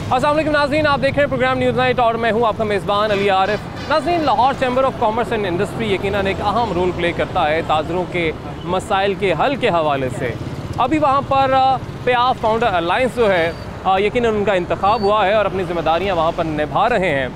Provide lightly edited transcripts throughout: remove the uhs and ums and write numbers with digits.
अस्सलाम वालेकुम नाज़रीन, आप देख रहे हैं प्रोग्राम न्यूज़ नाइट और मैं हूं आपका मेज़बान अली आरिफ। नाज़रीन, Lahore chamber of commerce and industry यकीनन एक अहम रोल प्ले करता है ताजरों के मसाइल के हल के हवाले से। अभी वहां पर प्याफ फाउंडर अलायंस जो है यकीनन उनका इंतखाब हुआ है और अपनी जिम्मेदारियाँ वहाँ पर निभा रहे हैं।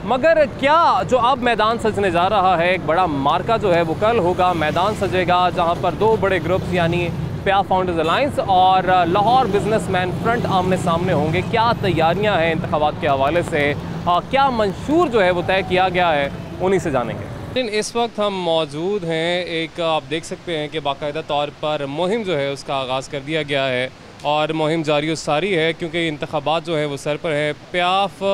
मगर क्या जो अब मैदान सजने जा रहा है, एक बड़ा मार्का जो है वो कल होगा, मैदान सजेगा जहाँ पर दो बड़े ग्रुप्स यानी प्याफ फाउंडर्स अलायंस और लाहौर बिजनेसमैन फ्रंट आमने सामने होंगे। क्या तैयारियां हैं इंतखाबात के हवाले से, क्या मंशूर जो है वो तय किया गया है, उन्हीं से जानेंगे। लेकिन इस वक्त हम मौजूद हैं, एक आप देख सकते हैं कि बाकायदा तौर पर मुहिम जो है उसका आगाज़ कर दिया गया है और मुहिम जारी और सारी है क्योंकि इंतखाबात जो है वो सर पर है। प्याफ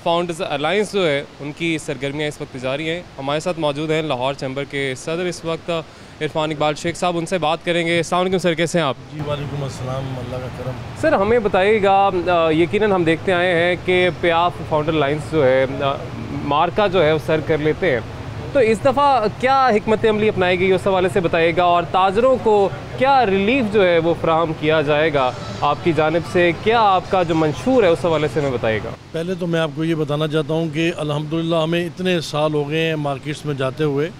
फाउंडर्स अलायंस जो है उनकी सरगर्मियाँ इस वक्त जारी हैं। हमारे साथ मौजूद हैं लाहौर चैम्बर के सदर इस वक्त इरफान इकबाल शेख साहब, उनसे बात करेंगे। अस्सलाम वालेकुम सर, कैसे हैं आप? जी वालेकुम अस्सलाम, अल्लाह का करम। सर हमें बताइएगा, यकीनन हम देखते आए हैं कि प्याफ फाउंडर अलायंस जो है मार्का जो है वो सर कर लेते हैं, तो इस दफ़ा क्या हिकमत अमली अपनाई गई उस हवाले से बताइएगा और ताजरों को क्या रिलीफ जो है वो फ्राहम किया जाएगा आपकी जानिब से, क्या आपका जो मंशूर है उस हवाले से हमें बताइएगा। पहले तो मैं आपको ये बताना चाहता हूँ कि अल्हम्दुलिल्लाह हमें इतने साल हो गए हैं मार्केट्स में जाते हुए।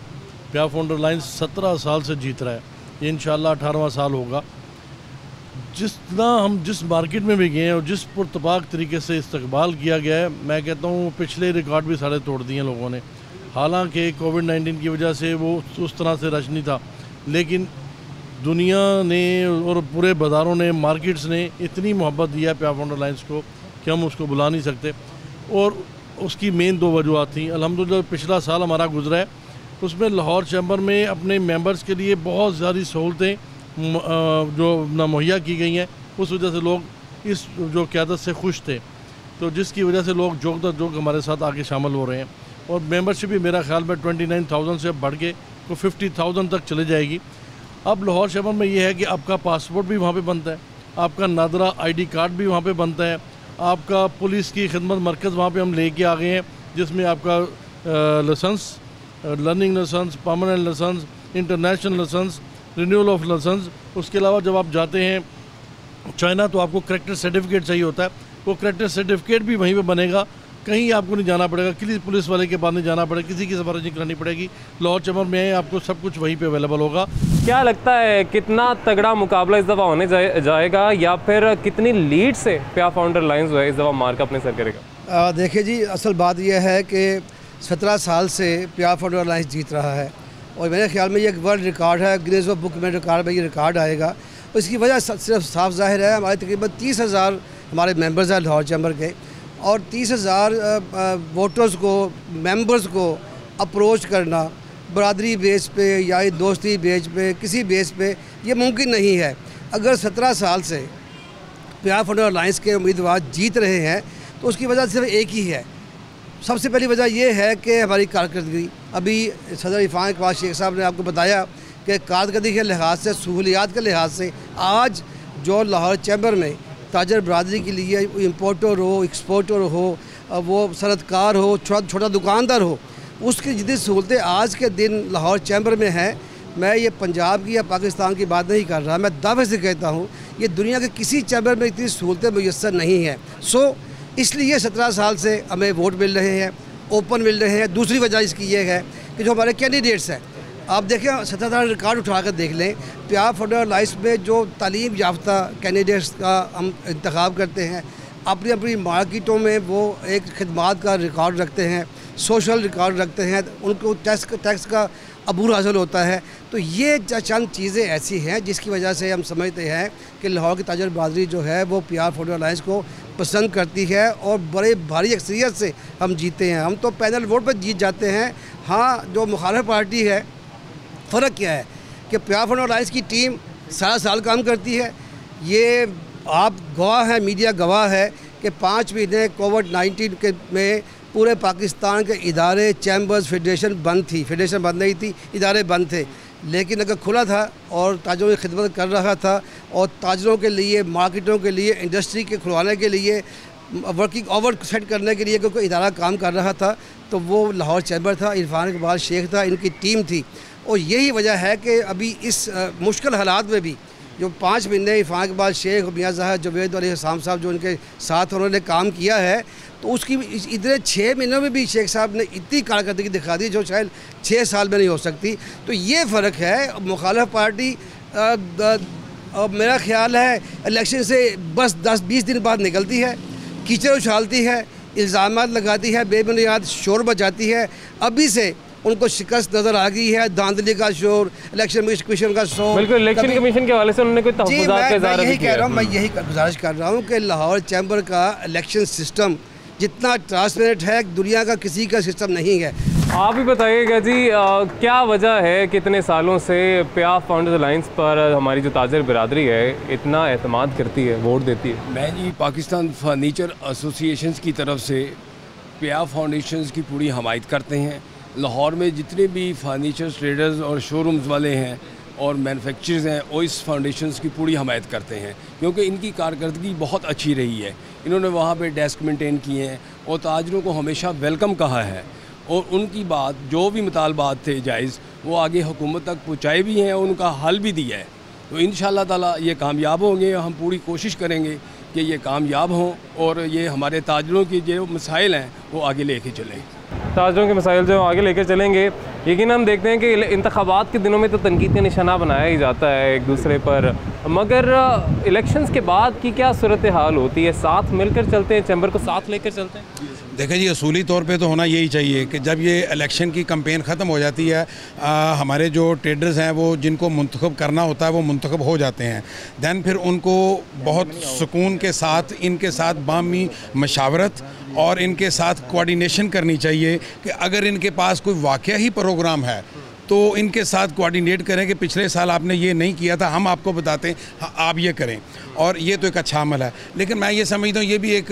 प्याफ फाउंडर अलायंस 17 साल से जीत रहा है, ये इंशाल्लाह 18वां साल होगा। जिस मार्केट में भी गए हैं और जिस पुरतपाक तरीके से इस्तकबाल किया गया है, मैं कहता हूँ पिछले रिकॉर्ड भी सारे तोड़ दिए लोगों ने। हालांकि कोविड-19 की वजह से वो उस तरह से रश नहीं था, लेकिन दुनिया ने और पूरे बाज़ारों ने, मार्केट्स ने इतनी मोहब्बत दिया प्याफ फाउंडर अलायंस को कि हम उसको बुला नहीं सकते। और उसकी मेन दो वजूहत थी। अल्हम्दुलिल्लाह पिछला साल हमारा गुजरा है, उसमें लाहौर चैम्बर में अपने मेंबर्स के लिए बहुत सारी सहूलतें जो मुहैया की गई हैं, उस वजह से लोग इस जो क़यादत से खुश थे, तो जिसकी वजह से लोग जोक हमारे साथ आके शामिल हो रहे हैं। और मेंबरशिप भी मेरा ख्याल में 29,000 से बढ़ के तो 50,000 तक चले जाएगी। अब लाहौर शहर में ये है कि आपका पासपोर्ट भी वहाँ पे बनता है, आपका नादरा ID कार्ड भी वहाँ पे बनता है, आपका पुलिस की खिदमत मरकज़ वहाँ पे हम लेके आ गए हैं, जिसमें आपका licence, learning licence, permanent licence, international licence, renewal of licence. उसके अलावा जब आप जाते हैं चाइना तो आपको करेक्टर सर्टिफिकेट चाहिए होता है, वो करेक्टर सर्टिफिकेट भी वहीं पे बनेगा, कहीं आपको नहीं जाना पड़ेगा, किसी पुलिस वाले के पास नहीं जाना पड़ेगा, किसी की सिफारिश नहीं करनी पड़ेगी। लाहौर चैम्बर में आपको सब कुछ वहीं पे अवेलेबल होगा। क्या लगता है कितना तगड़ा मुकाबला इस दफ़ा होने जाएगा या फिर कितनी लीड से प्याफ फाउंडर अलायंस जो है इस दफ़ा मार्का अपने सर करेगा? देखिए जी, असल बात यह है कि 17 साल से प्याफ फाउंडर अलायंस जीत रहा है और मेरे ख्याल में ये एक वर्ल्ड रिकॉर्ड है, गिनीज बुक में रिकॉर्ड में ये रिकॉर्ड आएगा। इसकी वजह सिर्फ साफ जाहिर है, हमारे तकरीबन 30,000 हमारे मेंबर्स हैं लाहौर चैम्बर के, और 30,000 वोटर्स को, मेंबर्स को अप्रोच करना बरादरी बेस पे या दोस्ती बेस पे, किसी बेस पे ये मुमकिन नहीं है। अगर 17 साल से प्याफ फाउंडर अलायंस के उम्मीदवार जीत रहे हैं तो उसकी वजह सिर्फ एक ही है। सबसे पहली वजह यह है कि हमारी कारकर्दगी, अभी सदर इरफान इकबाल शेख साहब ने आपको बताया कि कारकर्दगी के लिहाज से, सहूलियात के लिहाज से आज जो लाहौर चैम्बर में ताजर बरादरी के लिए इम्पोर्टर हो, एक्सपोर्टर हो, वो सनतकार हो, छोटा दुकानदार हो, उसकी जितनी सहूलतें आज के दिन लाहौर चैम्बर में हैं, मैं ये पंजाब की या पाकिस्तान की बात नहीं कर रहा, मैं दावे से कहता हूँ ये दुनिया के किसी चैम्बर में इतनी सहूलतें मुयस्सर नहीं हैं। इसलिए 17 साल से हमें वोट मिल रहे हैं, ओपन मिल रहे हैं। दूसरी वजह इसकी ये है कि जो हमारे कैंडिडेट्स हैं, आप देखें 17 साल रिकॉर्ड उठा कर देख लें, प्याफ फाउंडर अलायंस में जो तालीम याफ्ता कैंडिडेट्स का हम इंतखाब करते हैं, अपनी अपनी मार्केटों में वो एक खिदमात का रिकॉर्ड रखते हैं, सोशल रिकॉर्ड रखते हैं, उनको टैक्स का अबूर हासिल होता है। तो ये चंद चीज़ें ऐसी हैं जिसकी वजह से हम समझते हैं कि लाहौर की ताजर बरादरी जो है वो प्याफ फाउंडर अलायंस को पसंद करती है और बड़े भारी अक्सरियत से हम जीते हैं। हम तो पैनल वोट पर जीत जाते हैं। हाँ, जो मुखालिफ पार्टी है, फ़र्क क्या है कि प्याफ फाउंडर अलायंस की टीम सारा साल काम करती है। ये आप गवाह हैं, मीडिया गवाह है कि 5 महीने कोविड-19 के में पूरे पाकिस्तान के इदारे, चैम्बर्स, फेडरेशन बंद थी। फेडरेशन बंद नहीं थी, इदारे बंद थे, लेकिन अगर खुला था और ताजरों की खिदमत कर रहा था और ताजरों के लिए, मार्केटों के लिए, इंडस्ट्री के खुलवाने के लिए, वर्किंग आवर सेट करने के लिए कोई इदारा काम कर रहा था तो वो लाहौर चैम्बर था, इरफान इकबाल शेख था, इनकी टीम थी। और यही वजह है कि अभी इस मुश्किल हालात में भी जो 5 महीने इरफान के बाद शेख मियां ज़ाहिर जुवैद और हसाम साहब जो उनके साथ उन्होंने काम किया है, तो उसकी इतने 6 महीनों में भी शेख साहब ने इतनी कारकर्दगी दिखा दी जो शायद 6 साल में नहीं हो सकती। तो ये फ़र्क है। मुखालिफ पार्टी मेरा ख्याल है इलेक्शन से बस 10-20 दिन बाद निकलती है, कीचड़ उछालती है, इल्ज़ामात लगाती है, बेबुनियाद शोर बजाती है। अभी से उनको शिकस्त नज़र आ गई है, धांधली का शोर, इलेक्शन कमीशन का शोर। बिल्कुल, इलेक्शन कमीशन के हवाले से उन्होंने कोई तहफ़्फ़ुज़ात का इज़हार यही कह रहा हूँ, मैं यही गुजारिश कर रहा हूँ कि लाहौर चैम्बर का इलेक्शन सिस्टम जितना ट्रांसपेरेंट है दुनिया का किसी का सिस्टम नहीं है। आप भी बताइएगा जी, क्या वजह है कि इतने सालों से प्याफ फाउंडर्स अलायंस पर हमारी जो ताजर बिरादरी है इतना एतमाद करती है, वोट देती है? मैं जी पाकिस्तान फर्नीचर एसोसिएशन की तरफ से प्याफ फाउंडेशंस की पूरी हमायत करते हैं। लाहौर में जितने भी फर्नीचर ट्रेडर्स और शोरूम्स वाले हैं और मैन्युफैक्चरर्स हैं वो इस फाउंडेशंस की पूरी हमायत करते हैं, क्योंकि इनकी कारकर्दगी बहुत अच्छी रही है। इन्होंने वहाँ पे डेस्क मेंटेन किए हैं और ताजरों को हमेशा वेलकम कहा है, और उनकी बात जो भी मुतालबात थे जायज़ वो आगे हुकूमत तक पहुँचाए भी हैं और उनका हल भी दिया है। तो इंशाअल्लाह ताला ये कामयाब होंगे। हम पूरी कोशिश करेंगे कि ये कामयाब हों और ये हमारे ताजरों की जो मसाइल हैं वो आगे लेके चलें। ताजरों के मसाइल जो आगे लेकर चलेंगे। लेकिन हम देखते हैं कि इंतखाबात के दिनों में तो तनकीद का निशाना बनाया ही जाता है एक दूसरे पर, मगर इलेक्शंस के बाद की क्या सूरत हाल होती है? साथ मिलकर चलते हैं, चैम्बर को साथ लेकर चलते हैं? देखें जी, असूली तौर पे तो होना यही चाहिए कि जब ये इलेक्शन की कैंपेन ख़त्म हो जाती है, हमारे जो ट्रेडर्स हैं वो जिनको मुंतखब करना होता है वो मुंतखब हो जाते हैं। दैन फिर उनको बहुत सुकून के साथ इनके साथ बामी मशावरत और इनके साथ कोऑर्डिनेशन करनी चाहिए कि अगर इनके पास कोई वाक़या ही प्रोग्राम है तो इनके साथ कोऑर्डिनेट करें कि पिछले साल आपने ये नहीं किया था, हम आपको बताते हैं, हाँ आप ये करें। और ये तो एक अच्छा अमल है। लेकिन मैं ये समझता हूँ ये भी एक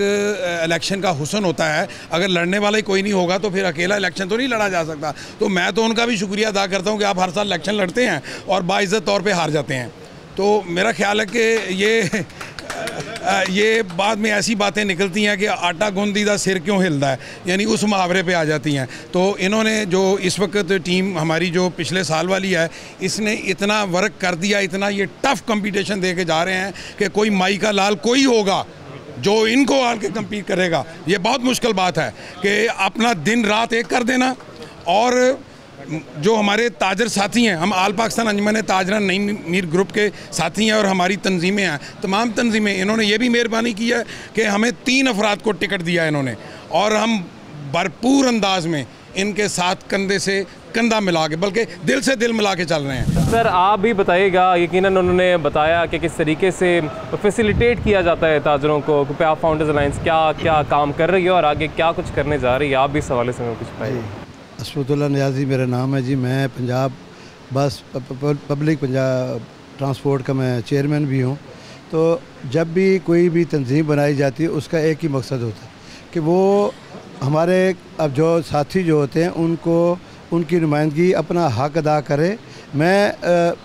इलेक्शन का हुस्न होता है। अगर लड़ने वाला ही कोई नहीं होगा तो फिर अकेला इलेक्शन तो नहीं लड़ा जा सकता। तो मैं तो उनका भी शुक्रिया अदा करता हूँ कि आप हर साल इलेक्शन लड़ते हैं और बाइज़्ज़त तौर पर हार जाते हैं। तो मेरा ख्याल है कि ये बाद में ऐसी बातें निकलती हैं कि आटा गूंदीदा सिर क्यों हिलता है, यानी उस मुहावरे पे आ जाती हैं। तो इन्होंने जो इस वक्त टीम हमारी जो पिछले साल वाली है, इसने इतना वर्क कर दिया, इतना ये टफ़ कंपटीशन दे के जा रहे हैं कि कोई माई का लाल कोई होगा जो इनको आके कम्पीट करेगा। ये बहुत मुश्किल बात है कि अपना दिन रात एक कर देना। और जो हमारे ताजर साथी हैं, हम आल पाकिस्तान अंजुमन ताजरान नईम मीर ग्रुप के साथी हैं और हमारी तंजीमें हैं, तमाम तंजीमें, इन्होंने ये भी मेहरबानी की है कि हमें 3 अफराद को टिकट दिया है इन्होंने, और हम भरपूर अंदाज में इनके साथ कंधे से कंधा मिला के, बल्कि दिल से दिल मिला के चल रहे हैं। सर आप भी बताइएगा, यकीनन उन्होंने बताया कि किस तरीके से फैसिलिटेट किया जाता है ताजरों को। प्याफ फाउंडर्स अलायंस क्या क्या काम कर रही है और आगे क्या कुछ करने जा रही है, आप भी इस हवाले से कुछ बताइए। असफुद्दुल्ला नियाज़ी मेरा नाम है जी। मैं पंजाब बस पब्लिक पंजाब ट्रांसपोर्ट का मैं चेयरमैन भी हूँ। तो जब भी कोई भी तंजीम बनाई जाती है उसका एक ही मकसद होता है कि वो हमारे अब जो साथी जो होते हैं उनको उनकी नुमाइंदगी अपना हक अदा करे। मैं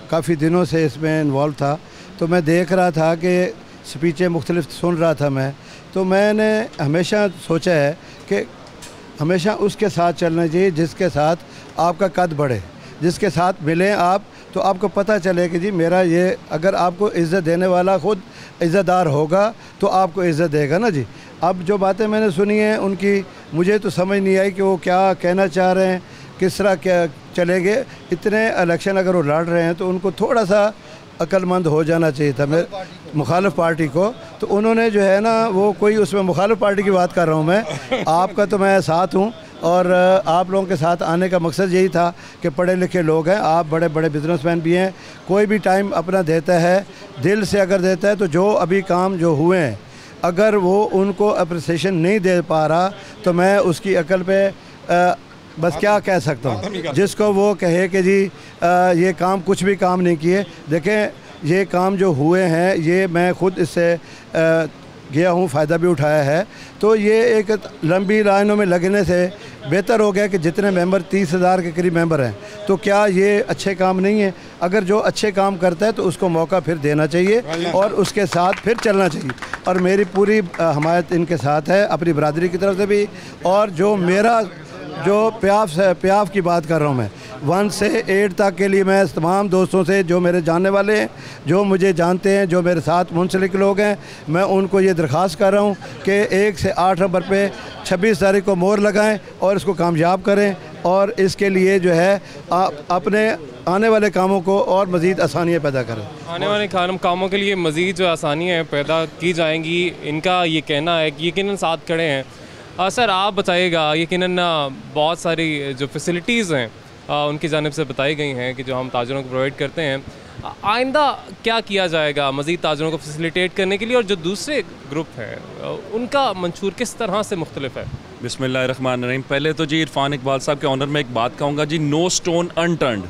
काफ़ी दिनों से इसमें इन्वॉल्व था, तो मैं देख रहा था कि स्पीचें मुख्तलिफ सुन रहा था मैं, तो मैंने हमेशा सोचा है कि हमेशा उसके साथ चलना चाहिए जिसके साथ आपका कद बढ़े, जिसके साथ मिलें आप, तो आपको पता चले कि जी मेरा ये, अगर आपको इज़्ज़त देने वाला ख़ुद इज़्ज़तदार होगा तो आपको इज़्ज़त देगा ना जी। अब जो बातें मैंने सुनी हैं उनकी मुझे तो समझ नहीं आई कि वो क्या कहना चाह रहे हैं, किस तरह क्या चलेंगे। इतने इलेक्शन अगर वो लड़ रहे हैं तो उनको थोड़ा सा अक्लमंद हो जाना चाहिए था। मैं मुखालिफ पार्टी को, तो उन्होंने जो है ना वो कोई उसमें मुखालिफ पार्टी की बात कर रहा हूँ मैं, आपका तो मैं साथ हूँ और आप लोगों के साथ आने का मकसद यही था कि पढ़े लिखे लोग हैं, आप बड़े बड़े बिजनेसमैन भी हैं, कोई भी टाइम अपना देता है दिल से अगर देता है, तो जो अभी काम जो हुए हैं अगर वो उनको अप्रिसिएशन नहीं दे पा रहा तो मैं उसकी अकल पे बस क्या कह सकता हूँ। जिसको वो कहे कि जी ये काम कुछ भी काम नहीं किए। देखें ये काम जो हुए हैं ये मैं ख़ुद इससे गया हूँ, फ़ायदा भी उठाया है। तो ये एक लंबी लाइनों में लगने से बेहतर हो गया कि जितने मेंबर 30,000 के करीब मेंबर हैं, तो क्या ये अच्छे काम नहीं है? अगर जो अच्छे काम करता है तो उसको मौका फिर देना चाहिए और उसके साथ फिर चलना चाहिए। और मेरी पूरी हमायत इनके साथ है अपनी बरादरी की तरफ से भी। और जो मेरा जो प्याफ की बात कर रहा हूँ 1 से 8 तक के लिए मैं तमाम दोस्तों से, जो मेरे जानने वाले हैं, जो मुझे जानते हैं, जो मेरे साथ मुंसलिक लोग हैं, मैं उनको ये दरख्वास्त कर रहा हूँ कि 1 से 8 नंबर पे 26 तारीख को मोहर लगाएं और इसको कामयाब करें, और इसके लिए जो है आप अपने आने वाले कामों को और मज़ीद आसानियाँ पैदा करें। आने वाले कामों के लिए मज़ीद जो आसानियाँ पैदा की जाएंगी, इनका ये कहना है कि यकीनन साथ खड़े हैं। सर आप बताइएगा, यकीनन बहुत सारी जो फैसिलिटीज़ हैं उनकी जानिब से बताई गई हैं कि जो हम ताजरों को प्रोवाइड करते हैं, आइंदा क्या किया जाएगा मज़ीद ताजरों को फैसिलिटेट करने के लिए, और जो दूसरे ग्रुप हैं उनका मंशूर किस तरह से मुख्तलिफ है? बिस्मिल्लाहिर्रहमानिर्रहीम। पहले तो जी इरफान इकबाल साहब के ऑनर में एक बात कहूँगा जी, नो स्टोन अनटर्न्ड,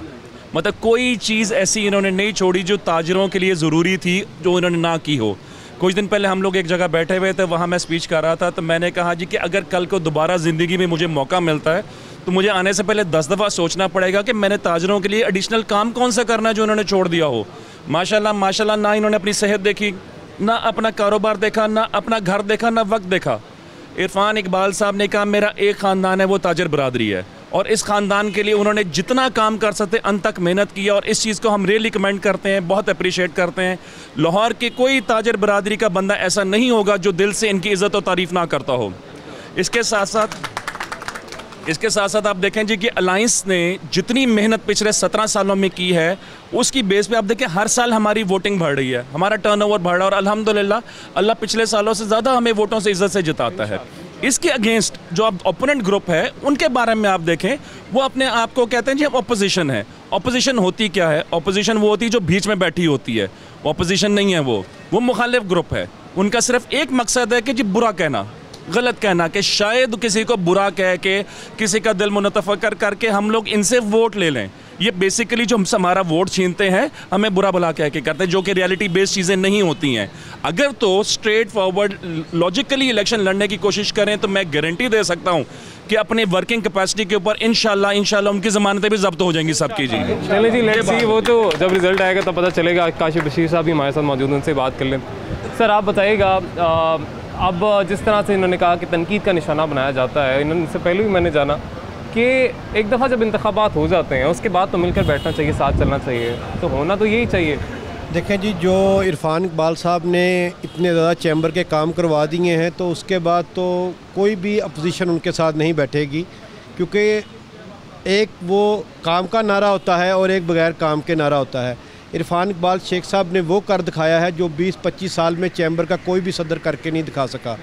मतलब कोई चीज़ ऐसी इन्होंने नहीं छोड़ी जो ताजरों के लिए ज़रूरी थी जो इन्होंने ना की हो। कुछ दिन पहले हम लोग एक जगह बैठे हुए थे, वहाँ मैं स्पीच कर रहा था, तो मैंने कहा जी कि अगर कल को दोबारा ज़िंदगी में मुझे मौका मिलता है तो मुझे आने से पहले 10 दफ़ा सोचना पड़ेगा कि मैंने ताजरों के लिए एडिशनल काम कौन सा करना है जो उन्होंने छोड़ दिया हो। माशाल्लाह ना इन्होंने अपनी सेहत देखी, ना अपना कारोबार देखा, ना अपना घर देखा, ना वक्त देखा। इरफान इकबाल साहब ने कहा मेरा एक ख़ानदान है, वो ताजर बरादरी है, और इस ख़ानदान के लिए उन्होंने जितना काम कर सकते अंत तक मेहनत की, और इस चीज़ को हम रियली कमेंट करते हैं, बहुत अप्रिशिएट करते हैं। लाहौर के कोई ताजर बरादरी का बंदा ऐसा नहीं होगा जो दिल से इनकी इज़्ज़त और तारीफ़ ना करता हो। इसके साथ साथ आप देखें जी कि अलायंस ने जितनी मेहनत पिछले 17 सालों में की है, उसकी बेस पे आप देखें हर साल हमारी वोटिंग बढ़ रही है, हमारा टर्नओवर बढ़ रहा है, और अल्हम्दुलिल्लाह अल्लाह पिछले सालों से ज़्यादा हमें वोटों से इज़्ज़त से जिताता है। इसके अगेंस्ट जो अब ओपोनेंट ग्रुप है, उनके बारे में आप देखें, वो अपने आप को कहते हैं जी हम अपोजिशन है। अपोजिशन होती क्या है? अपोजिशन वो होती है जो बीच में बैठी होती है, अपोजिशन नहीं है वो मुखालिफ ग्रुप है। उनका सिर्फ एक मकसद है कि जी बुरा कहना, गलत कहना, कि शायद किसी को बुरा कह के किसी का दिल मुनतफ़क्र करके हम लोग इनसे वोट ले लें। ये बेसिकली जो हमसे हमारा वोट छीनते हैं, हमें बुरा भला कह के करते हैं, जो कि रियलिटी बेस्ड चीज़ें नहीं होती हैं। अगर तो स्ट्रेट फॉरवर्ड लॉजिकली इलेक्शन लड़ने की कोशिश करें तो मैं गारंटी दे सकता हूँ कि अपने वर्किंग कैपेसिटी के ऊपर इंशाल्लाह उनकी ज़मानतें भी जब्त हो जाएंगी सबकी जी। चलिए जी, लेट्स सी, वो तो जब रिजल्ट आएगा तब पता चलेगा। काशिफ बशीर साहब भी हमारे साथ मौजूद हैं, उनसे बात कर लें। सर आप बताइएगा, अब जिस तरह से इन्होंने कहा कि तनकीद का निशाना बनाया जाता है, इनसे पहले भी मैंने जाना कि एक दफ़ा जब इंतखाबात हो जाते हैं उसके बाद तो मिलकर बैठना चाहिए, साथ चलना चाहिए, तो होना तो यही चाहिए। देखें जी, जो इरफान इकबाल साहब ने इतने ज़्यादा चैम्बर के काम करवा दिए हैं, तो उसके बाद तो कोई भी अपोजिशन उनके साथ नहीं बैठेगी, क्योंकि एक वो काम का नारा होता है और एक बगैर काम के नारा होता है। इरफान इकबाल शेख साहब ने वो कर दिखाया है जो 20-25 साल में चैम्बर का कोई भी सदर करके नहीं दिखा सका।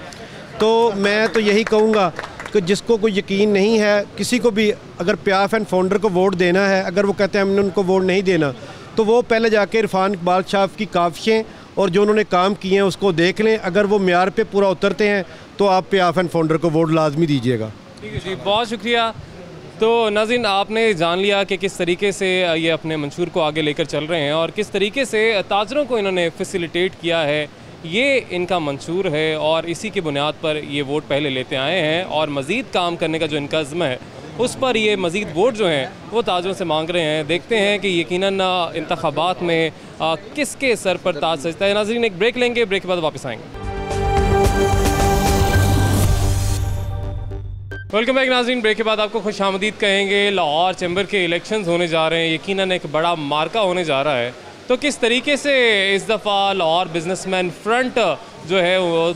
तो मैं तो यही कहूँगा कि जिसको कोई यकीन नहीं है, किसी को भी अगर पियाफ एंड फाउंडर को वोट देना है, अगर वो कहते हैं हमने उनको वोट नहीं देना, तो वो पहले जाके इरफान इकबाल साहब की काविशें और जो उन्होंने काम किए हैं उसको देख लें। अगर वो म्यार पे पूरा उतरते हैं तो आप पियाफ एंड फाउंडर को वोट लाजमी दीजिएगा। ठीक है जी, बहुत शुक्रिया। तो नाज़रीन, आपने जान लिया कि किस तरीके से ये अपने मंशूर को आगे लेकर चल रहे हैं और किस तरीके से ताजरों को इन्होंने फैसिलिटेट किया है। ये इनका मंशूर है और इसी की बुनियाद पर ये वोट पहले लेते आए हैं और मज़ीद काम करने का जो इनका अज़्म है उस पर ये मज़ीद वोट जो हैं वो ताजरों से मांग रहे हैं। देखते हैं कि यकीनन इंतखाबात में किसके सर पर ताज सजता है। नाज़रीन, एक ब्रेक लेंगे, ब्रेक के बाद वापस आएंगे। वेलकम बैक नाज़रीन, ब्रेक के बाद आपको खुशामदीद कहेंगे। लाहौर चैम्बर के इलेक्शंस होने जा रहे हैं, यकीनन एक बड़ा मार्का होने जा रहा है। तो किस तरीके से इस दफ़ा लाहौर बिजनेसमैन फ्रंट जो है वो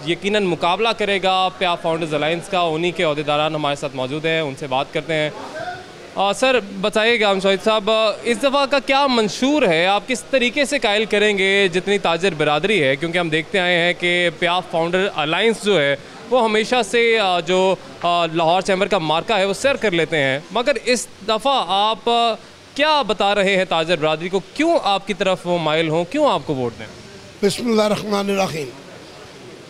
यकीनन मुकाबला करेगा पियाफ फाउंडर्स अलायंस का, उन्हीं के अहदेदारान हमारे साथ मौजूद हैं, उनसे बात करते हैं। सर बताइएगा शाहिद साहब, इस दफ़ा का क्या मंशूर है, आप किस तरीके से कायल करेंगे जितनी ताजर बरादरी है, क्योंकि हम देखते आए हैं कि पियाफ फाउंडर अलायंस जो है वो हमेशा से जो लाहौर चैम्बर का मार्का है वो सर कर लेते हैं, मगर इस दफ़ा आप क्या बता रहे हैं ताजर बरादरी को, क्यों आपकी तरफ वो माइल हों, क्यों आपको वोट दें? बिस्मिल्लाहिर्रहमानिर्रहीम।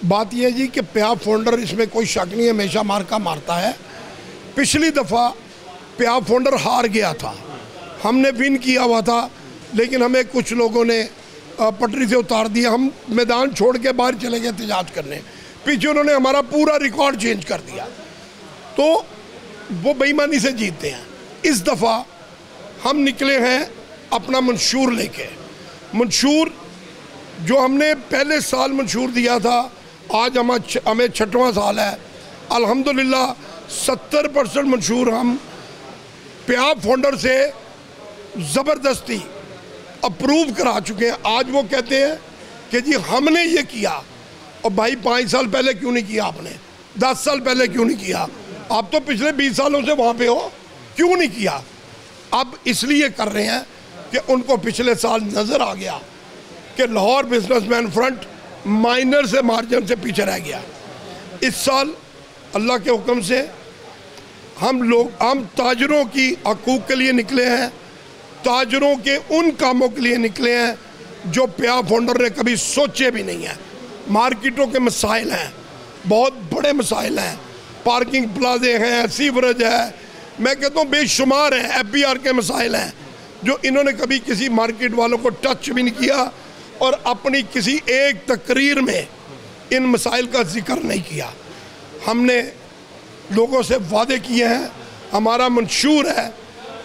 बात यह है जी कि पियाफ फाउंडर, इसमें कोई शक नहीं, हमेशा मार्का मारता है। पिछली दफ़ा पियाफ फाउंडर हार गया था, हमने विन किया हुआ था, लेकिन हमें कुछ लोगों ने पटरी से उतार दिया, हम मैदान छोड़ के बाहर चले गए एहतजाज करने। पीछे उन्होंने हमारा पूरा रिकॉर्ड चेंज कर दिया, तो वो बेईमानी से जीतते हैं। इस दफ़ा हम निकले हैं अपना मंशूर लेके। मंशूर जो हमने पहले साल मंशूर दिया था, आज हमें 6वां साल है। अल्हम्दुलिल्लाह 70% मंशूर हम प्याब फाउंडर से ज़बरदस्ती अप्रूव करा चुके हैं। आज वो कहते हैं कि जी हमने ये किया, और भाई 5 साल पहले क्यों नहीं किया आपने, 10 साल पहले क्यों नहीं किया? आप तो पिछले 20 सालों से वहाँ पे हो, क्यों नहीं किया? अब इसलिए कर रहे हैं कि उनको पिछले साल नज़र आ गया कि लाहौर बिजनेसमैन फ्रंट माइनर से मार्जिन से पीछे रह गया। इस साल अल्लाह के हुक्म से हम ताजरों की हकूक़ के लिए निकले हैं, ताजरों के उन कामों के लिए निकले हैं जो प्याब फाउंडर ने कभी सोचे भी नहीं है। मार्केटों के मसाइल हैं, बहुत बड़े मसाइल हैं, पार्किंग प्लाजे हैं, सीवरेज है, मैं कहता हूँ बेशुमार हैं, FBR के मसाइल हैं जो इन्होंने कभी किसी मार्केट वालों को टच भी नहीं किया और अपनी किसी एक तकरीर में इन मसाइल का जिक्र नहीं किया। हमने लोगों से वादे किए हैं, हमारा मंशूर है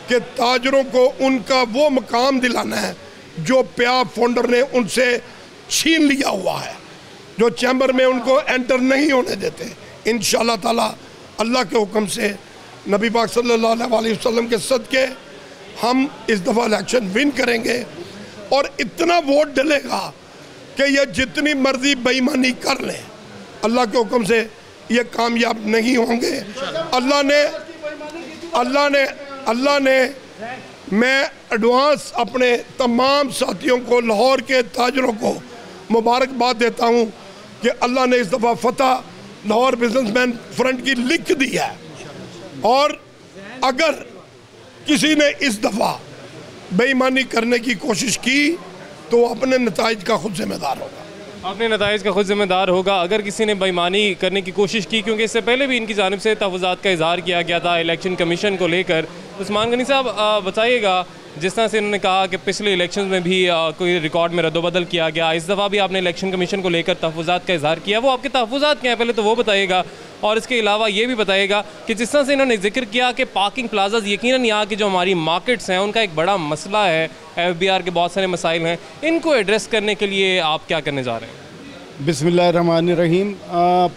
कि ताजरों को उनका वो मकाम दिलाना है जो प्याब फाउंडर ने उनसे छीन लिया हुआ है, जो चैम्बर में उनको एंटर नहीं होने देते। इंशाअल्लाह ताला अल्लाह के हुक्म से नबी पाक सल्लल्लाहु अलैहि वसल्लम के सदके हम इस दफ़ा इलेक्शन विन करेंगे और इतना वोट डलेगा कि ये जितनी मर्जी बेईमानी कर लें, अल्लाह के हुक्म से ये कामयाब नहीं होंगे। अल्लाह ने मैं एडवांस अपने तमाम साथियों को, लाहौर के ताजरों को मुबारकबाद देता हूँ कि अल्लाह ने इस दफ़ा फतह लाहौर बिजनेसमैन फ्रंट की लिख दी है। और अगर किसी ने इस दफ़ा बेईमानी करने की कोशिश की तो अपने नताइज का खुद जिम्मेदार होगा। अपने नताइज का खुद जिम्मेदार होगा अगर किसी ने बेईमानी करने की कोशिश की, क्योंकि इससे पहले भी इनकी जानिब से तहफ़्फ़ुज़ात का इज़हार किया गया था इलेक्शन कमीशन को लेकर। उस्मान गनी साहब बताइएगा, जिस तरह से इन्होंने कहा कि पिछले इलेक्शन में भी कोई रिकॉर्ड में रद्दोबदल किया गया, इस दफ़ा भी आपने इलेक्शन कमीशन को लेकर तहफ़्फ़ुज़ात का इज़हार किया, वो आपके तहफ़्फ़ुज़ात क्या हैं पहले तो वो बताइएगा, और इसके अलावा ये भी बताइएगा कि जिस तरह से इन्होंने जिक्र किया कि पार्किंग प्लाजाज यकीनन यहाँ की जो हमारी मार्केट्स हैं उनका एक बड़ा मसला है, FBR के बहुत सारे मसाइल हैं, इनको एड्रेस करने के लिए आप क्या करने जा रहे हैं? बिस्मिल्लाहिर्रहमानिर्रहीम।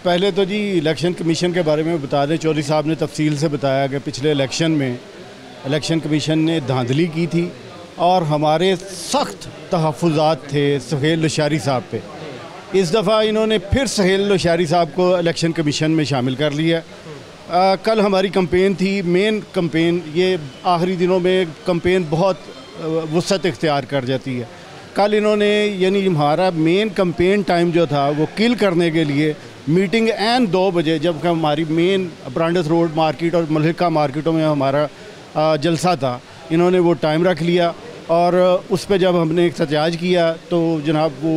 पहले तो जी इलेक्शन कमीशन के बारे में बता दें, चौधरी साहब ने तफसील से बताया कि पिछले इलेक्शन में इलेक्शन कमीशन ने धांधली की थी और हमारे सख्त तहफ़्फ़ुज़ात थे सुहेल लशारी साहब पे। इस दफ़ा इन्होंने फिर सुहेल लशारी साहब को इलेक्शन कमीशन में शामिल कर लिया। कल हमारी कंपेन थी, मेन कंपेन, ये आखिरी दिनों में कंपेन बहुत वुसअत इख्तियार कर जाती है। कल इन्होंने यानी हमारा मेन कंपेन टाइम जो था वो किल करने के लिए मीटिंग एन 2 बजे, जब हमारी मेन ब्रांडस रोड मार्केट और मलिका मार्केटों में हमारा जलसा था, इन्होंने वो टाइम रख लिया और उस पर जब हमने एहतजाज किया तो जनाब वो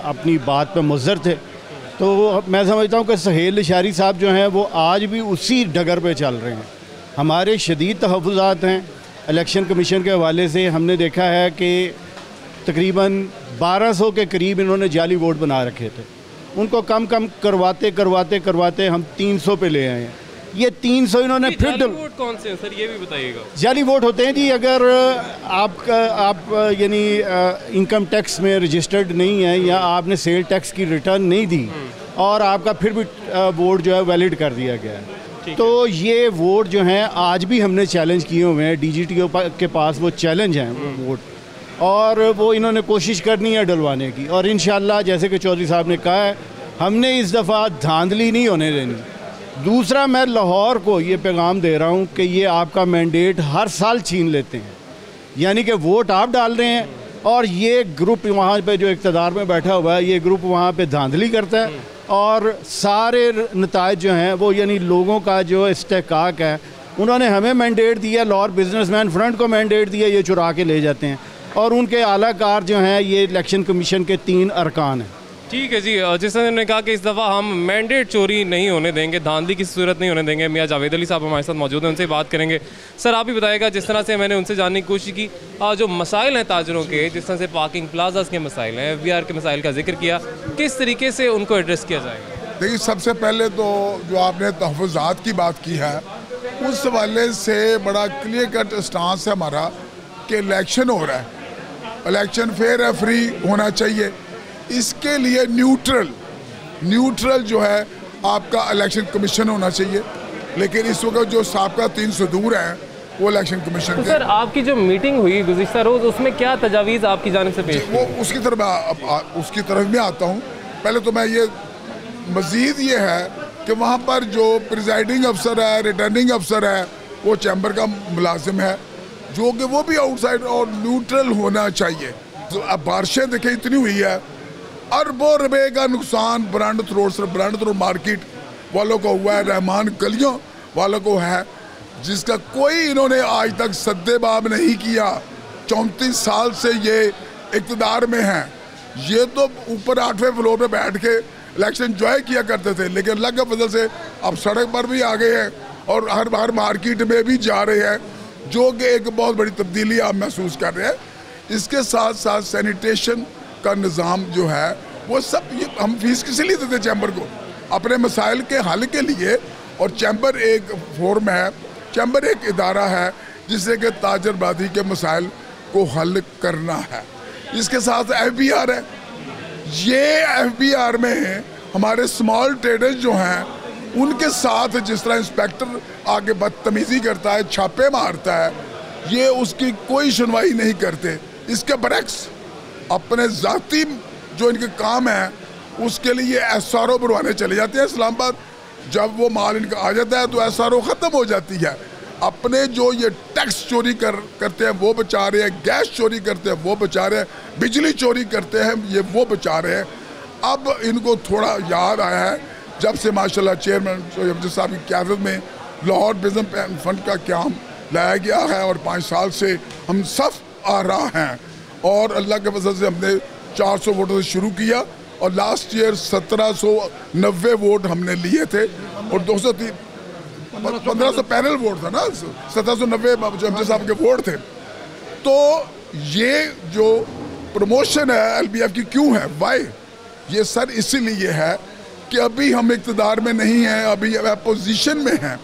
अपनी बात पे मुज़र थे। तो मैं समझता हूँ कि सुहेल लशारी साहब जो हैं वो आज भी उसी डगर पे चल रहे हैं। हमारे शदीद तहफ़्फ़ुज़ात हैं इलेक्शन कमीशन के हवाले से। हमने देखा है कि तकरीबन 1200 के करीब इन्होंने जाली वोट बना रखे थे, उनको कम करवाते हम 300 पे ले आए हैं। ये 300 इन्होंने फिर जाली वोट कौन से हैं सर, ये भी बताइएगा? जाली वोट होते हैं जी, अगर आप यानी इनकम टैक्स में रजिस्टर्ड नहीं है या आपने सेल टैक्स की रिटर्न नहीं दी और आपका फिर भी वोट जो है वैलिड कर दिया गया है, तो ये वोट जो हैं आज भी हमने चैलेंज किए हुए हैं, DGTO के पास वो चैलेंज हैं वोट, और वो इन्होंने कोशिश करनी है डलवाने की। और इंशाअल्लाह जैसे कि चौधरी साहब ने कहा है, हमने इस दफ़ा धांधली नहीं होने देनी। दूसरा, मैं लाहौर को ये पैगाम दे रहा हूँ कि ये आपका मैंडेट हर साल छीन लेते हैं, यानी कि वोट आप डाल रहे हैं और ये ग्रुप वहाँ पे जो इक़्तिदार में बैठा हुआ है, ये ग्रुप वहाँ पे धांधली करता है और सारे नताइज जो हैं वो यानी लोगों का जो इस्तेहकाक है, उन्होंने हमें मैंडेट दिया, लाहौर बिजनेसमैन फ्रंट को मैंडेट दिया, ये चुरा के ले जाते हैं। और उनके आलाकार जो हैं ये इलेक्शन कमीशन के 3 अरकान हैं। ठीक है जी, जिस तरह ने कहा कि इस दफ़ा हम मैंडेट चोरी नहीं होने देंगे, धांधली की सूरत नहीं होने देंगे। मियाँ जावेद अली साहब हमारे साथ मौजूद हैं, उनसे बात करेंगे। सर आप ही बताइएगा, जिस तरह से मैंने उनसे जानने की कोशिश की, जो मसाइल हैं ताजरों के, जिस तरह से पार्किंग प्लाजास के मसाइल हैं, FBR के मसाइल का जिक्र किया, किस तरीके से उनको एड्रेस किया जाएगा? देखिए, सबसे पहले तो जो आपने तहफ़्फ़ुज़ात की बात की है उस हवाले से बड़ा क्लियर कट स्टांस है हमारा कि इलेक्शन हो रहा है, इलेक्शन फेयर है, फ्री होना चाहिए। इसके लिए न्यूट्रल जो है आपका इलेक्शन कमीशन होना चाहिए। लेकिन इस वक्त जो साबका 3 सदूर हैं वो इलेक्शन कमीशन तो सर आपकी जो मीटिंग हुई गुज़िश्ता रोज़, उसमें क्या तजावीज़ आपकी जानिब से पेश वो उसकी तरफ मैं आता हूँ। पहले तो मैं ये मज़ीद ये है कि वहाँ पर जो प्रिजाइडिंग अफसर है, रिटर्निंग अफसर है, वो चैम्बर का मुलाजिम है, जो कि वो भी आउटसाइड और न्यूट्रल होना चाहिए। तो अब बारिशें देखें इतनी हुई है, अरबों रुपए का नुकसान ब्रांड रोड मार्केट वालों को हुआ है, रहमान गलियों वालों को है, जिसका कोई इन्होंने आज तक सद्देबाब नहीं किया। 34 साल से ये इक़्तिदार में हैं। ये तो ऊपर 8वें फ्लोर पे बैठ के इलेक्शन एंजॉय किया करते थे, लेकिन अल्लाह के फजल से अब सड़क पर भी आ गए हैं और हर मार्केट में भी जा रहे हैं, जो कि एक बहुत बड़ी तब्दीली आप महसूस कर रहे हैं। इसके साथ साथ सैनिटेशन का निज़ाम जो है वो सब, ये हम फीस किस लिए देते चैम्बर को? अपने मसाइल के हल के लिए। और चैम्बर एक फोरम है, चैम्बर एक इदारा है जिससे कि ताजर बादी के मसाइल को हल करना है। इसके साथ FBR है। ये FBR में हमारे स्मॉल ट्रेडर्स जो हैं उनके साथ जिस तरह इंस्पेक्टर आके बदतमीज़ी करता है, छापे मारता है, ये उसकी कोई सुनवाई नहीं करते। इसके बरक्स अपने ज़ाती जो इनके काम है उसके लिए SRO बनवाने चले जाते हैं इस्लामाबाद। जब वो माल इनका आ जाता है तो SRO ख़त्म हो जाती है। अपने जो ये टैक्स चोरी करते हैं वो बचा रहे हैं, गैस चोरी करते हैं वो बचा रहे हैं, बिजली चोरी करते हैं ये वो बचा रहे हैं। अब इनको थोड़ा याद आया है जब से माशाल्लाह चेयरमैन साहब की क़यादत में लाहौर बिज़नेस फंड का क़याम लाया गया है और 5 साल से हम सफ आ रहा हैं और अल्लाह के फजल से हमने 400 वोटों से शुरू किया और लास्ट ईयर 1790 वोट हमने लिए थे और 1500 पैनल वोट था ना, 1790 जज साहब के वोट थे। तो ये जो प्रमोशन है LBF की क्यों है, वाई? ये सर इसीलिए है कि अभी हम इक़्तिदार में नहीं हैं, अभी अपोजिशन में हैं।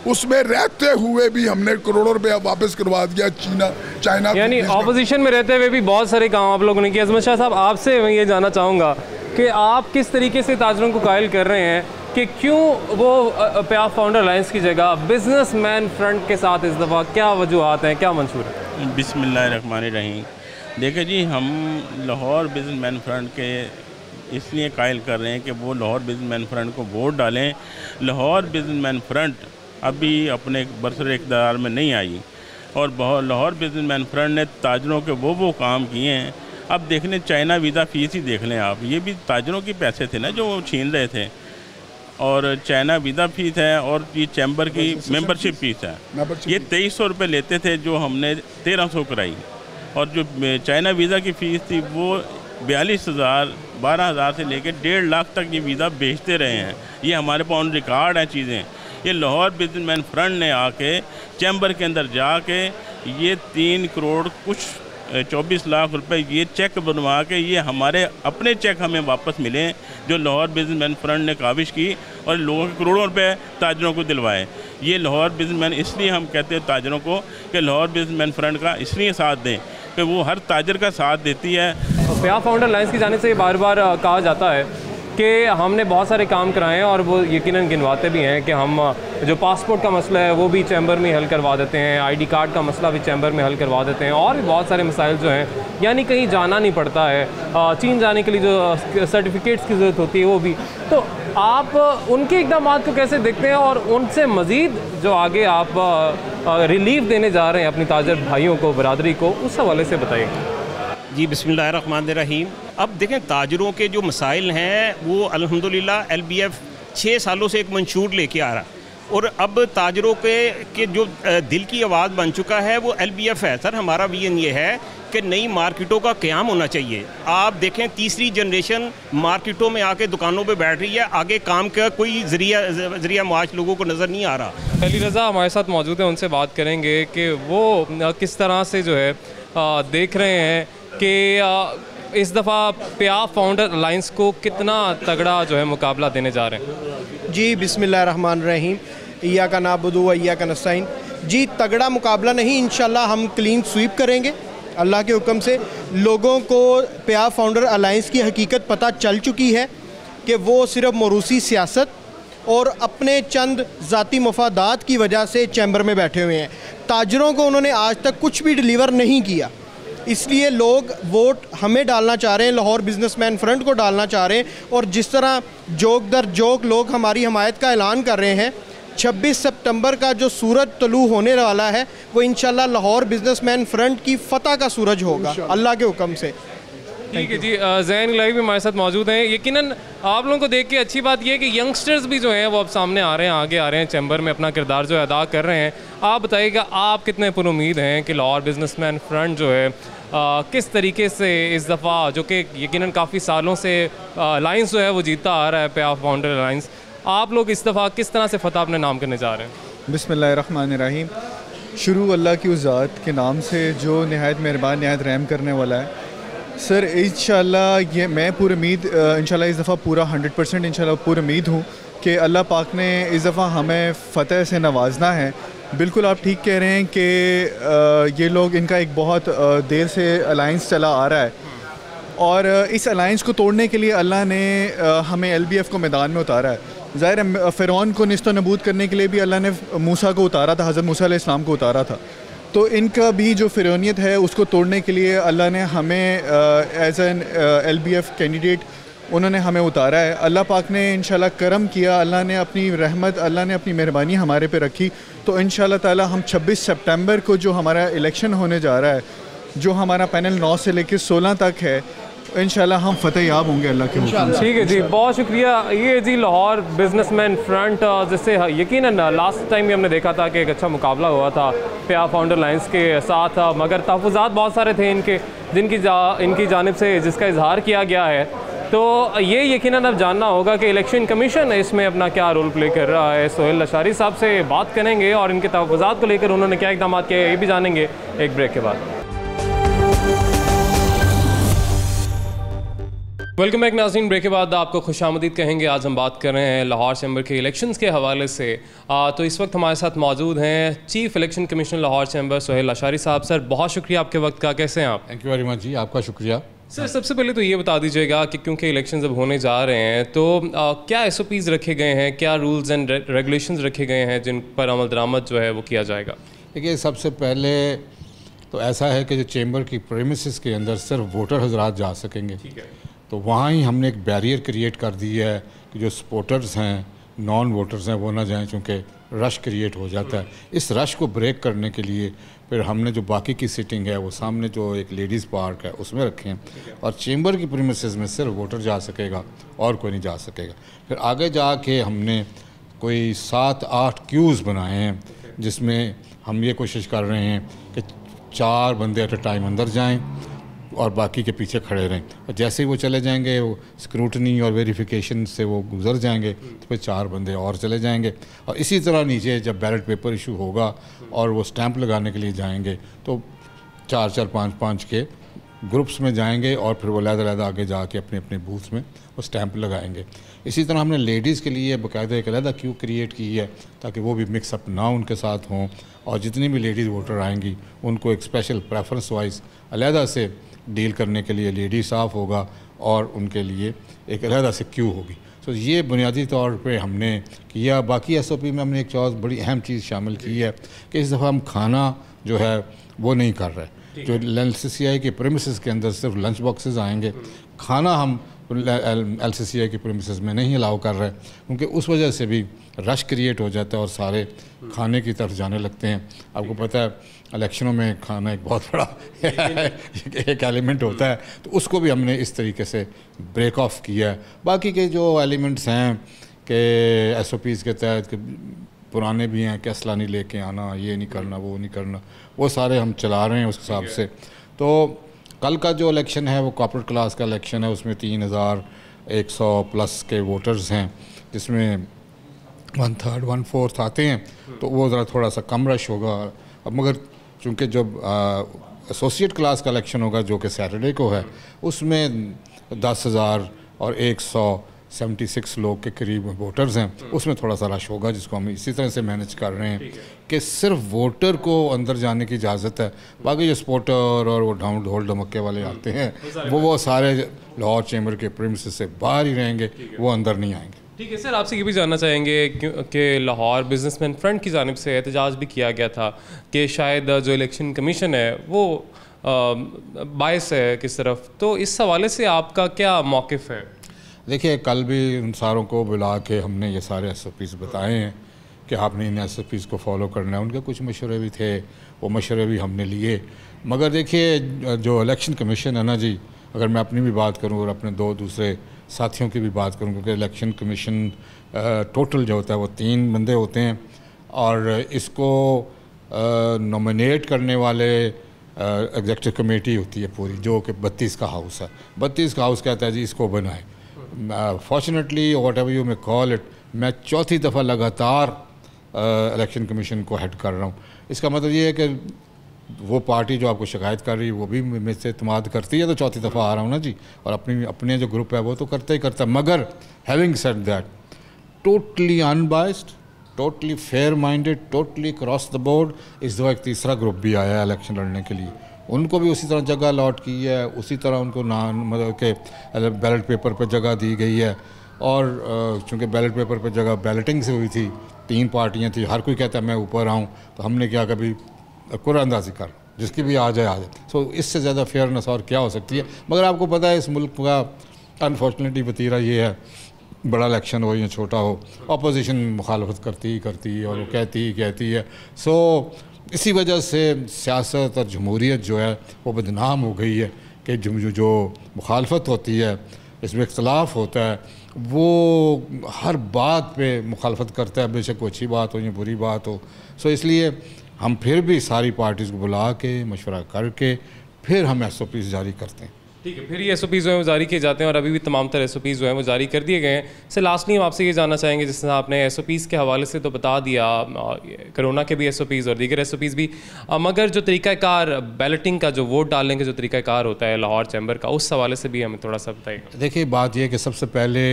उसमें रहते हुए भी हमने करोड़ों रुपया वापस करवा दिया चाइना। यानी ऑपोजिशन में रहते हुए भी बहुत सारे काम आप लोगों ने किए। अजमत शाह साहब, आपसे मैं ये जानना चाहूँगा कि आप किस तरीके से ताजरों को कायल कर रहे हैं कि क्यों वो प्याफ फाउंडर अलायंस की जगह बिजनेसमैन फ्रंट के साथ इस दफ़ा क्या वजूहत हैं, क्या मंशूर है? बिस्मिल्लाहिर्रहमानिर्रहीम। देखिए जी, हम लाहौर बिजनेसमैन फ्रंट के इसलिए कायल कर रहे हैं कि वो लाहौर बिजनेसमैन फ्रंट को वोट डालें। लाहौर बिजनेसमैन फ्रंट अभी अपने बरसर इक़्तिदार में नहीं आई और लाहौर बिजनेसमैन फ्रंट ने ताजरों के वो काम किए हैं। अब देख लें, चाइना वीज़ा फ़ीस ही देख लें आप, ये भी ताजरों के पैसे थे ना जो वो छीन रहे थे। और चाइना वीज़ा फ़ीस है और ये चैम्बर की मेंबरशिप फ़ीस है। ये 2300 रुपये लेते थे जो हमने 1300 कराई, और जो चाइना वीज़ा की फ़ीस थी वो 42,000 12,000 से लेकर 1.5 लाख तक ये वीज़ा बेचते रहे हैं। ये हमारे पास ऑन रिकॉर्ड हैं चीज़ें। ये लाहौर बिजनेसमैन फ्रंट ने आके चैम्बर के अंदर जाके ये 3 करोड़ कुछ 24 लाख रुपए ये चेक बनवा के ये हमारे अपने चेक हमें वापस मिले जो लाहौर बिजनेसमैन फ्रंट ने काविश की और लोगों के करोड़ों रुपए ताजरों को दिलवाए। ये लाहौर बिजनेसमैन, इसलिए हम कहते हैं ताजरों को कि लाहौर बिजनेसमैन फ्रंट का इसलिए साथ दें कि वो हर ताजर का साथ देती है। प्याफ फाउंडर अलायंस की जाने से बार बार कहा जाता है कि हमने बहुत सारे काम कराए हैं और वो यकीनन गिनवाते भी हैं कि हम जो पासपोर्ट का मसला है वो भी चैम्बर में हल करवा देते हैं, ID कार्ड का मसला भी चैम्बर में हल करवा देते हैं और भी बहुत सारे मसाइल जो हैं, यानी कहीं जाना नहीं पड़ता है। चीन जाने के लिए जो सर्टिफिकेट्स की ज़रूरत होती है वो भी। तो आप उनके इक़दाम को कैसे देखते हैं और उनसे मज़ीद जो आगे आप रिलीफ देने जा रहे हैं अपनी ताजर भाइयों को, बरादरी को, उस हवाले से बताइए। जी बिस्मिल्लाहिर्रहमानिर्रहीम। अब देखें, ताजरों के जो मसाइल हैं वो अल्हम्दुलिल्लाह LBF 6 सालों से एक मंशूर लेके आ रहा है और अब ताजरों के जो दिल की आवाज़ बन चुका है वो LBF है। सर, हमारा विजन ये है कि नई मार्केटों का क़याम होना चाहिए। आप देखें, तीसरी जनरेशन मार्केटों में आके दुकानों पे बैठ रही है, आगे काम का कोई ज़रिया माश लोगों को नज़र नहीं आ रहा। अली रज़ा हमारे साथ मौजूद हैं, उनसे बात करेंगे कि वो किस तरह से जो है देख रहे हैं कि इस दफ़ा प्याफ फाउंडर अलायंस को कितना तगड़ा जो है मुकाबला देने जा रहे हैं। जी बिस्मिल्लाहिर्रहमानिर्रहीम, इय्याका नअबुदु व इय्याका नस्तईन। जी, तगड़ा मुकाबला नहीं, इंशाल्लाह हम क्लीन स्वीप करेंगे अल्लाह के हुक्म से। लोगों को प्याफ फाउंडर अलायंस की हकीकत पता चल चुकी है कि वो सिर्फ मरूसी सियासत और अपने चंद ज़ाती मफादात की वजह से चैम्बर में बैठे हुए हैं। ताजरों को उन्होंने आज तक कुछ भी डिलीवर नहीं किया, इसलिए लोग वोट हमें डालना चाह रहे हैं, लाहौर बिजनेसमैन फ्रंट को डालना चाह रहे हैं। और जिस तरह जोक दर जोक लोग हमारी हमायत का ऐलान कर रहे हैं, 26 सितंबर का जो सूरज तलू होने वाला है वो इंशाल्लाह लाहौर बिजनेसमैन फ्रंट की फ़तह का सूरज होगा अल्लाह के हुक्म से। ठीक है जी, ज़ैन इलाही भी हमारे साथ मौजूद हैं। यकीनन आप लोगों को देख के अच्छी बात यह है कि यंगस्टर्स भी जो हैं वो अब सामने आ रहे हैं, आगे आ रहे हैं, चैम्बर में अपना किरदार जो है अदा कर रहे हैं। आप बताइएगा, आप कितने पुरुमीद हैं कि लाहौर बिजनेसमैन फ्रंट जो है किस तरीके से इस दफ़ा, जो कि यकीनन काफ़ी सालों से अलाइंस जो है वो जीतता आ रहा है, प्याफ फाउंडर अलाइंस, आप लोग इस दफ़ा किस तरह से फ़तह अपने नाम करने जा रहे हैं? बिस्मिल्लाहिर्रहमानिर्रहीम। शुरू अल्लाह की उस ज़ात के नाम से जो नहायत मेहरबान नहायत रहम करने वाला है। सर इंशाल्लाह ये मैं पूरी उम्मीद इंशाल्लाह इस दफ़ा पूरा 100% इंशाल्लाह पूरी उम्मीद हूँ कि अल्लाह पाक ने इस दफ़ा हमें फ़तह से नवाजना है। बिल्कुल आप ठीक कह रहे हैं कि ये लोग, इनका एक बहुत देर से अलाइंस चला आ रहा है और इस अलाइंस को तोड़ने के लिए अल्लाह ने हमें LBF को मैदान में उतारा है। ज़ाहिर है फ़िरौन को निस्तो नबूद करने के लिए भी अल्लाह ने मूसा को उतारा था, हज़रत मूसा अलैहिस्सलाम को उतारा था। तो इनका भी जो फ़िरौनियत है उसको तोड़ने के लिए अल्लाह ने हमें एज एन LBF कैंडिडेट उन्होंने हमें उतारा है। अल्लाह पाक ने इंशाल्लाह करम किया, अल्लाह ने अपनी रहमत, अल्लाह ने अपनी मेहरबानी हमारे पे रखी। तो इंशाल्लाह ताला हम 26 सितंबर को जो हमारा इलेक्शन होने जा रहा है, जो हमारा पैनल 9 से लेकर 16 तक है, इंशाल्लाह हम फतेह याब होंगे अल्लाह के हुक्म से। ठीक है जी, बहुत शुक्रिया। ये जी लाहौर बिजनेसमैन फ्रंट, जिससे यकीनन लास्ट टाइम भी हमने देखा था कि एक अच्छा मुकाबला हुआ था प्याफ फाउंडर अलाइंस के साथ, मगर तहफ़्फ़ुज़ात बहुत सारे थे इनके, इनकी जानिब से जिसका इजहार किया गया है। तो ये यकीनन अब जानना होगा कि इलेक्शन कमीशन इसमें अपना क्या रोल प्ले कर रहा है। सोहेल लशारी साहब से बात करेंगे और इनके तहफ़्फ़ुज़ात को लेकर उन्होंने क्या इक़दाम किए ये भी जानेंगे एक ब्रेक के बाद। वेलकम बैक नाज़रीन, ब्रेक के बाद आपको खुशामदीद कहेंगे। आज हम बात कर रहे हैं लाहौर चैम्बर के इलेक्शंस के हवाले से। तो इस वक्त हमारे साथ मौजूद हैं chief election commissioner Lahore chamber Sohail Lashari साहब। सर बहुत शुक्रिया आपके वक्त का, कैसे हैं आप? थैंक यू वेरी मच जी, आपका शुक्रिया। सर सबसे पहले तो ये बता दीजिएगा कि क्योंकि इलेक्शंस अब होने जा रहे हैं तो क्या SOPs रखे गए हैं, क्या रूल्स एंड रेगुलेशंस रखे गए हैं जिन पर अमल दरामद जो है वो किया जाएगा? देखिए, सबसे पहले तो ऐसा है कि जो चैम्बर की प्रेमिसेस के अंदर सिर्फ वोटर हजरात जा सकेंगे। ठीक है। तो वहाँ ही हमने एक बैरियर क्रिएट कर दी है कि जो सपोर्टर्स हैं, नॉन वोटर्स हैं, वो ना जाएं, चूँकि रश क्रिएट हो जाता है। इस रश को ब्रेक करने के लिए फिर हमने जो बाकी की सीटिंग है वो सामने जो एक लेडीज़ पार्क है उसमें रखे हैं, और चैम्बर की प्रीमिसेस में सिर्फ वोटर जा सकेगा और कोई नहीं जा सकेगा। फिर आगे जाके हमने कोई 7-8 क्यूज़ बनाए हैं जिसमें हम ये कोशिश कर रहे हैं कि 4 बंदे एट अ टाइम अंदर जाएँ और बाकी के पीछे खड़े रहें, और जैसे ही वो चले जाएंगे वो स्क्रूटनी और वेरिफिकेशन से वो गुजर जाएंगे तो फिर 4 बंदे और चले जाएंगे। और इसी तरह नीचे जब बैलेट पेपर इशू होगा और वो स्टैंप लगाने के लिए जाएंगे तो 4-4, 5-5 के ग्रुप्स में जाएंगे और फिर वो अलग-अलग आगे जाके अपने अपने बूथ में वो स्टैंप लगाएंगे। इसी तरह हमने लेडीज़ के लिए बाकायदा एक अलग क्यू क्रिएट की है ताकि वो भी मिक्सअप ना उनके साथ हों, और जितनी भी लेडीज़ वोटर आएंगी उनको एक स्पेशल प्रेफरेंस वाइज अलग से डील करने के लिए लेडी स्टाफ होगा और उनके लिए एक अलग से क्यू होगी। तो ये बुनियादी तौर पे हमने किया। बाकी SOP में हमने एक और बड़ी अहम चीज़ शामिल की है कि इस दफ़ा हम खाना जो है वो नहीं कर रहे। जो LCCI के प्रीमिसेस के अंदर सिर्फ लंच बॉक्सेस आएंगे, खाना हम LCCI के प्रीमिसेस में नहीं अलाउ कर रहे, क्योंकि उस वजह से भी रश क्रिएट हो जाता है और सारे खाने की तरफ जाने लगते हैं। आपको पता है इलेक्शनों में खाना एक बहुत बड़ा एक एलिमेंट होता है, तो उसको भी हमने इस तरीके से ब्रेक ऑफ किया है। बाकी के जो एलिमेंट्स हैं कि SOPs के तहत कि पुराने भी हैं कि असला नहीं लेके आना, ये नहीं करना, वो नहीं करना, वो सारे हम चला रहे हैं उस हिसाब से। तो कल का जो इलेक्शन है वो कॉर्पोरेट क्लास का इलेक्शन है, उसमें 3100 प्लस के वोटर्स हैं, जिसमें 1/3 1/4 आते हैं, तो वो ज़रा थोड़ा सा कम रश होगा। अब मगर चूँकि जब एसोसिएट क्लास का इलेक्शन होगा जो कि सैटरडे को है, उसमें 10,000 और 176 लोग के करीब वोटर्स हैं, उसमें थोड़ा सा रश होगा, जिसको हम इसी तरह से मैनेज कर रहे हैं कि सिर्फ वोटर को अंदर जाने की इजाज़त है। बाकी जो सपोर्टर और वो ढोल ढमक्के वाले आते हैं वो सारे लाहौर चैम्बर के प्रीमिसेस से बाहर ही रहेंगे, वो अंदर नहीं आएंगे। ठीक है सर, आपसे ये भी जानना चाहेंगे कि लाहौर बिजनेसमैन फ्रंट की जानिब से एहतजाज भी किया गया था कि शायद जो इलेक्शन कमीशन है वो बायस है किस तरफ, तो इस हवाले से आपका क्या मौक़िफ़ है? देखिए, कल भी उन सारों को बुला के हमने ये सारे SOPs बताए हैं कि आपने इन SOPs को फॉलो करना है। उनके कुछ मशवरे भी थे, वो मशवरे भी हमने लिए। मगर देखिए, जो इलेक्शन कमीशन है ना जी, अगर मैं अपनी भी बात करूं और अपने दो दूसरे साथियों की भी बात करूं, क्योंकि इलेक्शन कमीशन टोटल जो होता है वो 3 बंदे होते हैं और इसको नॉमिनेट करने वाले एग्जेक्टिव कमेटी होती है पूरी, जो कि 32 का हाउस है। 32 का हाउस कहता है जी इसको बनाए। Fortunately what ever you may call it, मैं चौथी दफ़ा लगातार इलेक्शन कमीशन को हेड कर रहा हूँ। इसका मतलब ये है कि वो पार्टी जो आपको शिकायत कर रही है वो भी मेरे से इत्मीनान करती है, तो चौथी दफ़ा आ रहा हूँ ना जी, और अपने जो ग्रुप है वो तो करता ही करता है। मगर having said that, totally unbiased, totally fair minded, totally cross the board, इस दफ़ा एक तीसरा ग्रुप भी आया है इलेक्शन लड़ने के लिए। उनको भी उसी तरह जगह अलॉट की है, उसी तरह उनको मतलब के बैलेट पेपर पर जगह दी गई है। और चूँकि बैलेट पेपर पर जगह बैलेटिंग से हुई थी, 3 पार्टियाँ थी, हर कोई कहता है मैं ऊपर आऊँ, तो हमने क्या कभी कुरानंदाजी कर, जिसकी भी आ जाए। सो इससे ज़्यादा फेयरनेस और क्या हो सकती है। मगर आपको पता है इस मुल्क का अनफॉर्चुनेटली वतीरा ये है, बड़ा इलेक्शन हो या छोटा हो, अपोजिशन मुखालफत करती है और वो कहती है। सो इसी वजह से सियासत और जमहूरियत जो है वो बदनाम हो गई है कि जो मुखालफत होती है, इसमें इख्तलाफ होता है, वो हर बात पे मुखालफत करता है, बेशक कोई अच्छी बात हो या बुरी बात हो। सो इसलिए हम फिर भी सारी पार्टीज़ को बुला के मशवरा करके फिर हम SOPs जारी करते हैं। ठीक है, फिर ये SOPs जो हैं वो जारी किए जाते हैं और अभी भी तमाम तरह SOPs जो हैं वो जारी कर दिए गए हैं। सर लास्टली हम आपसे ये जानना चाहेंगे, जिस तरह आपने SOPs के हवाले से तो बता दिया, कोरोना के भी SOPs और दीगर SOPs भी, मगर जो तरीक़ाकार बैलेटिंग का, जो वोट डालने का जो तरीक़ाकार होता है लाहौर चैम्बर का, उस हवाले से भी हमें थोड़ा सा बताइएगा। देखिए, बात यह है कि सबसे पहले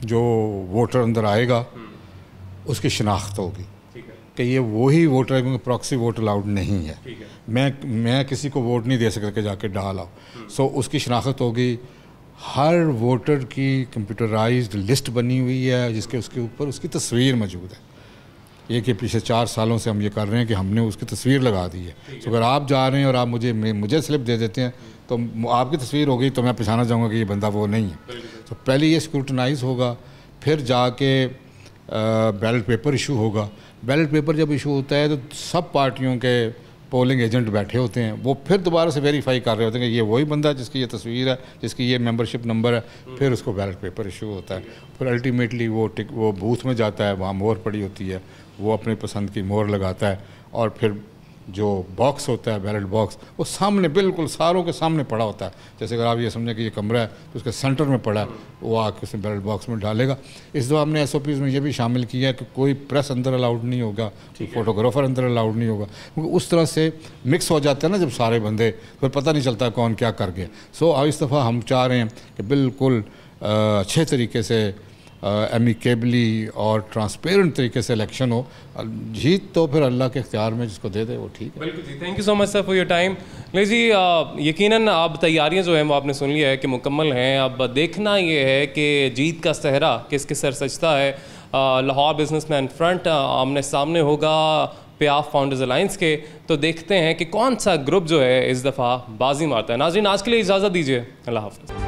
जो वोटर अंदर आएगा उसकी शनाख्त होगी कि ये वही वोटर है, क्योंकि प्रॉक्सी वोट अलाउड नहीं है। मैं किसी को वोट नहीं दे सकता कि जाके डाल आओ। सो उसकी शनाख्त होगी। हर वोटर की कंप्यूटराइज्ड लिस्ट बनी हुई है जिसके उसके ऊपर उसकी तस्वीर मौजूद है। ये कि पिछले 4 सालों से हम ये कर रहे हैं कि हमने उसकी तस्वीर लगा दी है। तो अगर आप जा रहे हैं और आप मुझे स्लिप दे देते हैं तो आपकी तस्वीर हो गई, तो मैं पहचाना चाहूँगा कि ये बंदा वो नहीं है। तो पहले ये स्क्रूटनाइज होगा, फिर जाके बैलेट पेपर इशू होगा। बैलेट पेपर जब इशू होता है तो सब पार्टियों के पोलिंग एजेंट बैठे होते हैं, वो फिर दोबारा से वेरीफाई कर रहे होते हैं कि ये वही बंदा जिसकी ये तस्वीर है, जिसकी ये मेंबरशिप नंबर है। फिर उसको बैलेट पेपर इशू होता है। फिर अल्टीमेटली वो बूथ में जाता है, वहाँ मोहर पड़ी होती है, वो अपने पसंद की मोहर लगाता है और फिर जो बॉक्स होता है, बैलेट बॉक्स, वो सामने बिल्कुल सारों के सामने पड़ा होता है। जैसे अगर आप ये समझें कि ये कमरा है तो उसके सेंटर में पड़ा है, वो आके उसे बैलेट बॉक्स में डालेगा। इस दफ़ा हमने SOPs में ये भी शामिल किया है कि कोई प्रेस अंदर अलाउड नहीं होगा, फोटोग्राफर अंदर अलाउड नहीं होगा, क्योंकि उस तरह से मिक्स हो जाते हैं ना जब सारे बंदे, फिर पता नहीं चलता कौन क्या कर गया। सो इस दफ़ा हम चाह रहे हैं कि बिल्कुल अच्छे तरीके से एमिकेबली और ट्रांसपेरेंट तरीके से इलेक्शन हो। जीत तो फिर अल्लाह के इख्तियार में, जिसको दे दे वो ठीक है। बिल्कुल जी, thank you so much sir for your time. नहीं जी, यकीनन अब तैयारियां जो हैं वो आपने सुन लिया है कि मुकम्मल हैं। अब देखना ये है कि जीत का सहरा किसके सर सजता है। लाहौर बिजनेसमैन फ्रंट आमने सामने होगा PIAF फाउंडर्स अलायंस के, तो देखते हैं कि कौन सा ग्रुप जो है इस दफ़ा बाजी मारता है। नाज़रीन, आज के लिए इजाज़त दीजिए, अल्लाह हाफ़िज़।